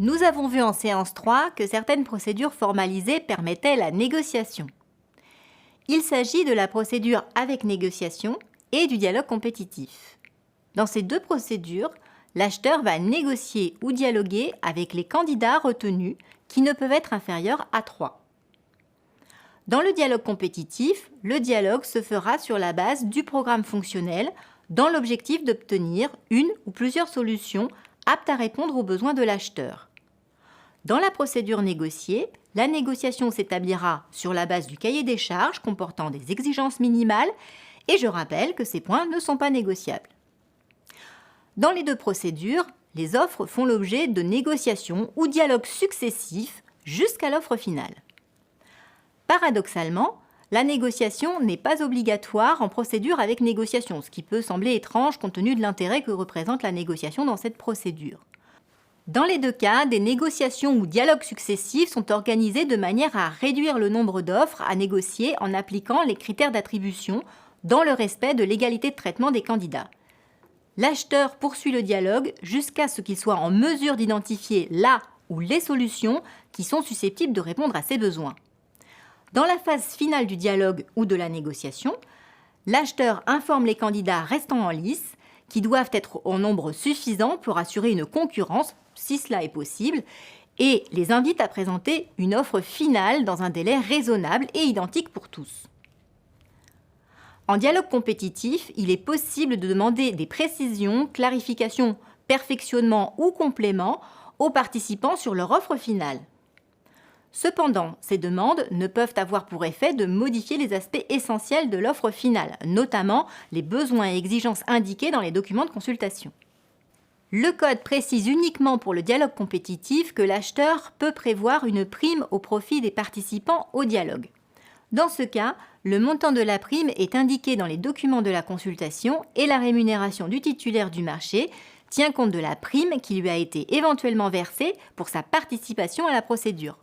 Nous avons vu en séance 3 que certaines procédures formalisées permettaient la négociation. Il s'agit de la procédure avec négociation et du dialogue compétitif. Dans ces deux procédures, l'acheteur va négocier ou dialoguer avec les candidats retenus qui ne peuvent être inférieurs à 3. Dans le dialogue compétitif, le dialogue se fera sur la base du programme fonctionnel dans l'objectif d'obtenir une ou plusieurs solutions aptes à répondre aux besoins de l'acheteur. Dans la procédure négociée, la négociation s'établira sur la base du cahier des charges comportant des exigences minimales et je rappelle que ces points ne sont pas négociables. Dans les deux procédures, les offres font l'objet de négociations ou dialogues successifs jusqu'à l'offre finale. Paradoxalement, la négociation n'est pas obligatoire en procédure avec négociation, ce qui peut sembler étrange compte tenu de l'intérêt que représente la négociation dans cette procédure. Dans les deux cas, des négociations ou dialogues successifs sont organisés de manière à réduire le nombre d'offres à négocier en appliquant les critères d'attribution dans le respect de l'égalité de traitement des candidats. L'acheteur poursuit le dialogue jusqu'à ce qu'il soit en mesure d'identifier la ou les solutions qui sont susceptibles de répondre à ses besoins. Dans la phase finale du dialogue ou de la négociation, l'acheteur informe les candidats restant en lice qui doivent être en nombre suffisant pour assurer une concurrence, si cela est possible, et les invite à présenter une offre finale dans un délai raisonnable et identique pour tous. En dialogue compétitif, il est possible de demander des précisions, clarifications, perfectionnements ou compléments aux participants sur leur offre finale. Cependant, ces demandes ne peuvent avoir pour effet de modifier les aspects essentiels de l'offre finale, notamment les besoins et exigences indiqués dans les documents de consultation. Le code précise uniquement pour le dialogue compétitif que l'acheteur peut prévoir une prime au profit des participants au dialogue. Dans ce cas, le montant de la prime est indiqué dans les documents de la consultation et la rémunération du titulaire du marché tient compte de la prime qui lui a été éventuellement versée pour sa participation à la procédure.